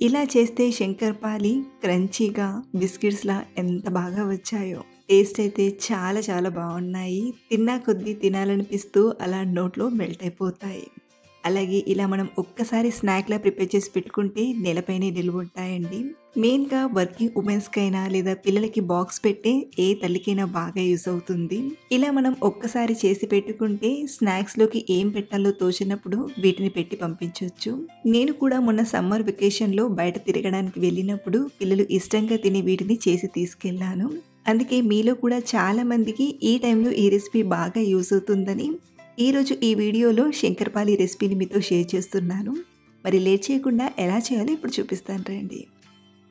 ఇలా చేస్తే శంకరపాలి క్రంచీగా బిస్కిట్స్‌లా ఎంత బాగా వచ్చాయో. టేస్ట్ అయితే చాలా చాలా బావున్నాయి. తిన్నా కొద్దీ తినాలనిపిస్తూ అలా నోట్లో మెల్ట్ అయిపోతాయి. అలాగే ఇలా మనం ఒక్కసారి స్నాక్‌లా ప్రిపేర్ చేసి పెట్టుకుంటే నెలపైనే నిలువుంటాయండి. మెయిన్‌గా వర్కింగ్ వుమెన్స్‌కైనా లేదా పిల్లలకి బాక్స్ పెట్టే ఏ తల్లికైనా బాగా యూజ్ అవుతుంది. ఇలా మనం ఒక్కసారి చేసి పెట్టుకుంటే స్నాక్స్‌లోకి ఏం పెట్టాలో తోచనప్పుడు వీటిని పెట్టి పంపించొచ్చు. నేను కూడా మొన్న సమ్మర్ వెకేషన్‌లో బయట తిరగడానికి వెళ్ళినప్పుడు పిల్లలు ఇష్టంగా తినే వీటిని చేసి తీసుకెళ్ళాను. అందుకే మీలో కూడా చాలా మందికి ఈ టైంలో ఈ రెసిపీ బాగా యూజ్ అవుతుందని ఈరోజు ఈ వీడియోలో శంకరపాలి రెసిపీని మీతో షేర్ చేస్తున్నాను. మరి లేట్ చేయకుండా ఎలా చేయాలో ఇప్పుడు చూపిస్తాను రండి.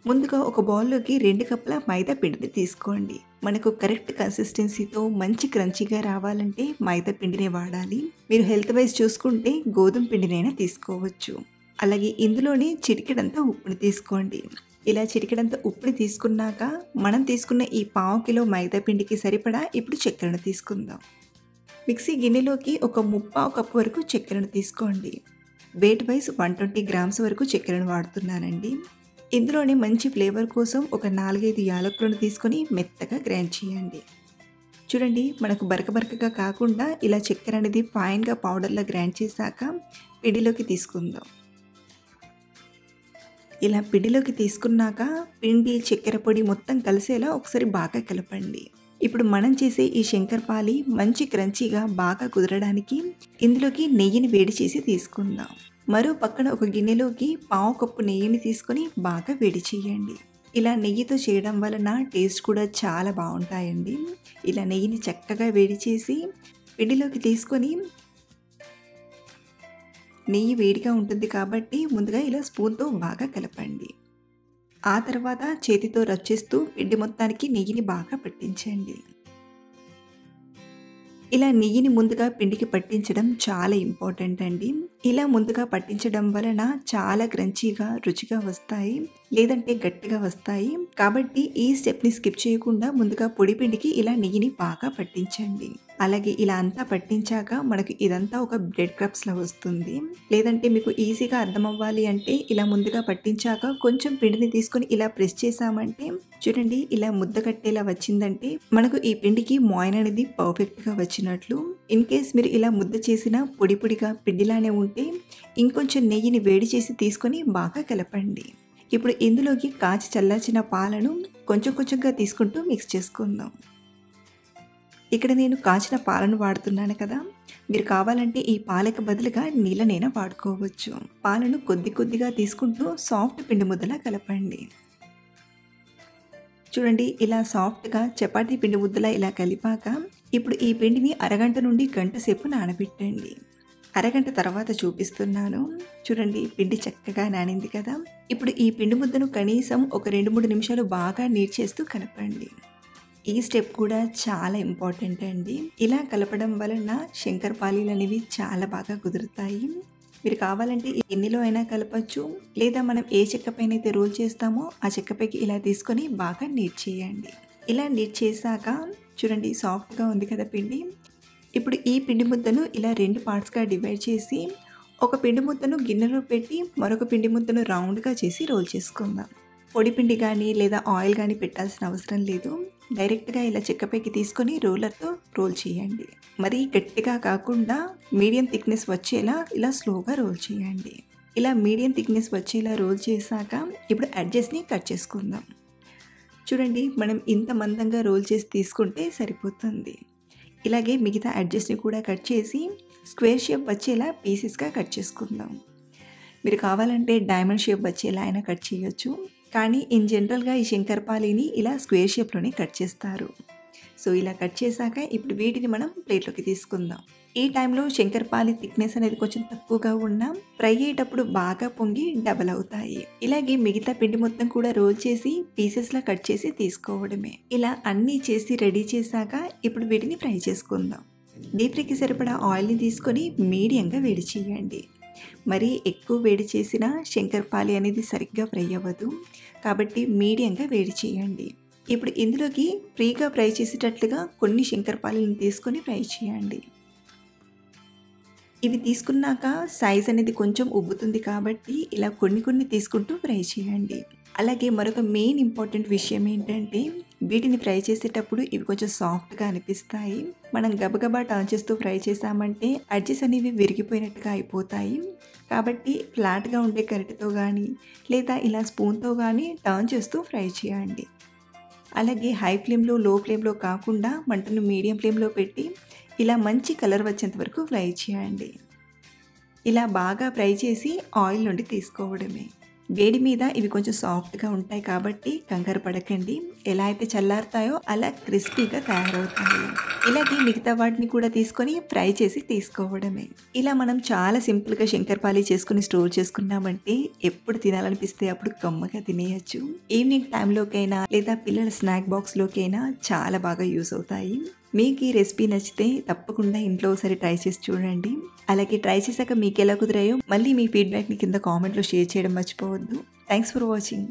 ముందుగా ఒక బౌల్లోకి 2 కప్పుల మైదా పిండిని తీసుకోండి. మనకు కరెక్ట్ కన్సిస్టెన్సీతో మంచి క్రంచీగా రావాలంటే మైదా పిండినే వాడాలి. మీరు హెల్త్ వైజ్ చూసుకుంటే గోధుమ పిండినైనా తీసుకోవచ్చు. అలాగే ఇందులోనే చిటికెడంత ఉప్పుని తీసుకోండి. ఇలా చిటికెడంత ఉప్పుని తీసుకున్నాక మనం తీసుకున్న ఈ పావు కిలో మైదా పిండికి సరిపడా ఇప్పుడు చక్కెరను తీసుకుందాం. మిక్సీ గిన్నెలోకి ఒక ముప్పావు కప్పు వరకు చక్కెరను తీసుకోండి. వెయిట్ వైజ్ 120 గ్రామ్స్ వరకు చక్కెరను వాడుతున్నానండి. ఇందులోనే మంచి ఫ్లేవర్ కోసం ఒక 4-5 యాలకులను తీసుకొని మెత్తగా గ్రైండ్ చేయండి. చూడండి, మనకు బరకగా కాకుండా ఇలా చక్కెర అనేది ఫైన్గా పౌడర్లా గ్రైండ్ చేశాక పిండిలోకి తీసుకుందాం. ఇలా పిండిలోకి తీసుకున్నాక పిండి చక్కెర పొడి మొత్తం కలిసేలా ఒకసారి బాగా కలపండి. ఇప్పుడు మనం చేసే ఈ శంకరపాలి మంచి క్రంచీగా బాగా కుదరడానికి ఇందులోకి నెయ్యిని వేడి చేసి తీసుకుందాం. మరో పక్కన ఒక గిన్నెలోకి పావు కప్పు నెయ్యిని తీసుకొని బాగా వేడి చేయండి. ఇలా నెయ్యితో చేయడం వలన టేస్ట్ కూడా చాలా బాగుంటాయండి. ఇలా నెయ్యిని చక్కగా వేడి చేసి పిండిలోకి తీసుకొని నెయ్యి వేడిగా ఉంటుంది కాబట్టి ముందుగా ఇలా స్పూన్తో బాగా కలపండి. ఆ తర్వాత చేతితో రబ్ చేస్తూ పిండి మొత్తానికి నెయ్యిని బాగా పట్టించండి. ఇలా నెయ్యిని ముందుగా పిండికి పట్టించడం చాలా ఇంపార్టెంట్ అండి. ఇలా ముందుగా పట్టించడం వలన చాలా క్రంచీగా రుచిగా వస్తాయి, లేదంటే గట్టిగా వస్తాయి. కాబట్టి ఈ స్టెప్ని స్కిప్ చేయకుండా ముందుగా పొడి పిండికి ఇలా నెయ్యిని బాగా పట్టించండి. అలాగే ఇలా అంతా పట్టించాక మనకి ఇదంతా ఒక బ్రెడ్ క్రబ్స్లా వస్తుంది. లేదంటే మీకు ఈజీగా అర్థం అవ్వాలి అంటే ఇలా ముందుగా పట్టించాక కొంచెం పిండిని తీసుకొని ఇలా ప్రెస్ చేసామంటే చూడండి, ఇలా ముద్ద కట్టేలా వచ్చిందంటే మనకు ఈ పిండికి మాయిన్ అనేది పర్ఫెక్ట్గా వచ్చినట్లు. ఇన్ కేస్ మీరు ఇలా ముద్ద చేసిన పొడి పొడిగా పిండిలానే ఉంటే ఇంకొంచెం నెయ్యిని వేడి చేసి తీసుకొని బాగా కలపండి. ఇప్పుడు ఇందులోకి కాచి చల్లార్చిన పాలను కొంచెం కొంచెంగా తీసుకుంటూ మిక్స్ చేసుకుందాం. ఇక్కడ నేను కాచిన పాలను వాడుతున్నాను కదా, మీరు కావాలంటే ఈ పాలకు బదులుగా నీళ్ళనైనా వాడుకోవచ్చు. పాలను కొద్దిగా తీసుకుంటూ సాఫ్ట్ పిండి ముద్దలా కలపండి. చూడండి, ఇలా సాఫ్ట్గా చపాతీ పిండి ముద్దలా ఇలా కలిపాక ఇప్పుడు ఈ పిండిని అరగంట నుండి గంట సేపు నానబెట్టండి. అరగంట తర్వాత చూపిస్తున్నాను. చూడండి, పిండి చక్కగా నానింది కదా. ఇప్పుడు ఈ పిండి ముద్దను కనీసం ఒక 2-3 నిమిషాలు బాగా నీట్ చేస్తూ కలపండి. ఈ స్టెప్ కూడా చాలా ఇంపార్టెంట్ అండి. ఇలా కలపడం వలన శంకరపాలీలు అనేవి చాలా బాగా కుదురుతాయి. మీరు కావాలంటే ఎన్నిలో అయినా కలపచ్చు, లేదా మనం ఏ చెక్కపైన అయితే రోల్ చేస్తామో ఆ చెక్కపైకి ఇలా తీసుకొని బాగా నీట్ చేయండి. ఇలా నీట్ చేశాక చూడండి, సాఫ్ట్గా ఉంది కదా పిండి. ఇప్పుడు ఈ పిండి ముద్దను ఇలా 2 పార్ట్స్గా డివైడ్ చేసి ఒక పిండి ముద్దను గిన్నెలో పెట్టి మరొక పిండి ముద్దను రౌండ్గా చేసి రోల్ చేసుకుందాం. పొడి పిండి కానీ లేదా ఆయిల్ కానీ పెట్టాల్సిన అవసరం లేదు. డైరెక్ట్గా ఇలా చెక్కపైకి తీసుకొని రోలర్తో రోల్ చేయండి. మరీ గట్టిగా కాకుండా మీడియం థిక్నెస్ వచ్చేలా ఇలా స్లోగా రోల్ చేయండి. ఇలా మీడియం థిక్నెస్ వచ్చేలా రోల్ చేశాక ఇప్పుడు ఎడ్జెస్ని కట్ చేసుకుందాం. చూడండి, మనం ఇంత మందంగా రోల్ చేసి తీసుకుంటే సరిపోతుంది. ఇలాగే మిగతా ఎడ్జెస్ని కూడా కట్ చేసి స్క్వేర్ షేప్ వచ్చేలా పీసెస్గా కట్ చేసుకుందాం. మీరు కావాలంటే డైమండ్ షేప్ వచ్చేలా అయినా కట్ చేయొచ్చు, కానీ ఇన్ జనరల్గా ఈ శంకరపాలిని ఇలా స్క్వేర్ షేప్లోనే కట్ చేస్తారు. సో ఇలా కట్ చేశాక ఇప్పుడు వీటిని మనం ప్లేట్లోకి తీసుకుందాం. ఈ టైంలో శంకరపాలి థిక్నెస్ అనేది కొంచెం తక్కువగా ఉన్నా ఫ్రై అయ్యేటప్పుడు బాగా పొంగి డబల్ అవుతాయి. ఇలాగే మిగతా పిండి మొత్తం కూడా రోల్ చేసి పీసెస్లా కట్ చేసి తీసుకోవడమే. ఇలా అన్నీ చేసి రెడీ చేశాక ఇప్పుడు వీటిని ఫ్రై చేసుకుందాం. డీప్ ఫ్రైకి సరిపడా ఆయిల్ని తీసుకొని మీడియంగా వేడి చేయండి. మరీ ఎక్కువ వేడి చేసిన శంకరపాలి అనేది సరిగ్గా ఫ్రై అవ్వదు, కాబట్టి మీడియంగా వేడి చేయండి. ఇప్పుడు ఇందులోకి ఫ్రీగా ఫ్రై చేసేటట్లుగా కొన్ని శంకరపాలిని తీసుకొని ఫ్రై చేయండి. ఇవి తీసుకున్నాక సైజ్ అనేది కొంచెం ఉబ్బుతుంది కాబట్టి ఇలా కొన్ని తీసుకుంటూ ఫ్రై చేయండి. అలాగే మరొక మెయిన్ ఇంపార్టెంట్ విషయం ఏంటంటే వీటిని ఫ్రై చేసేటప్పుడు ఇవి కొంచెం సాఫ్ట్‌గా అనిపిస్తాయి. మనం గబగబా టర్న్ చేస్తూ ఫ్రై చేశామంటే ఎడ్జెస్ అనేవి విరిగిపోయినట్టుగా అయిపోతాయి. కాబట్టి ఫ్లాట్‌గా ఉండే గరిటెతో గానీ లేదా ఇలా స్పూన్‌తో గానీ టర్న్ చేస్తూ ఫ్రై చేయండి. అలాగే హై ఫ్లేమ్‌లో, లో ఫ్లేమ్‌లో కాకుండా మంటను మీడియం ఫ్లేమ్‌లో పెట్టి ఇలా మంచి కలర్ వచ్చేంత వరకు ఫ్రై చేయండి. ఇలా బాగా ఫ్రై చేసి ఆయిల్ నుండి తీసుకోవడమే. వేడి మీద ఇవి కొంచెం సాఫ్ట్‌గా ఉంటాయి కాబట్టి కంగారు పడకండి. ఎలా అయితే చల్లారుతాయో అలా క్రిస్పీగా తయారవుతాయి. ఇలాగే మిగతా వాటిని కూడా తీసుకొని ఫ్రై చేసి తీసుకోవడమే. ఇలా మనం చాలా సింపుల్‌గా శంకరపాలి చేసుకొని స్టోర్ చేసుకున్నామంటే ఎప్పుడు తినాలనిపిస్తే అప్పుడు కమ్మగా తినేయొచ్చు. ఈవినింగ్ టైంలోకైనా లేదా పిల్లల స్నాక్ బాక్స్‌లోకైనా చాలా బాగా యూజ్ అవుతాయి. మీకు ఈ రెసిపీ నచ్చితే తప్పకుండా ఇంట్లో ఒకసారి ట్రై చేసి చూడండి. అలాగే ట్రై చేశాక మీకెలా కుదిరాయో మళ్ళీ మీ ఫీడ్‌బ్యాక్‌ని కింద కామెంట్‌లో షేర్ చేయడం మర్చిపోవద్దు. Thanks for watching.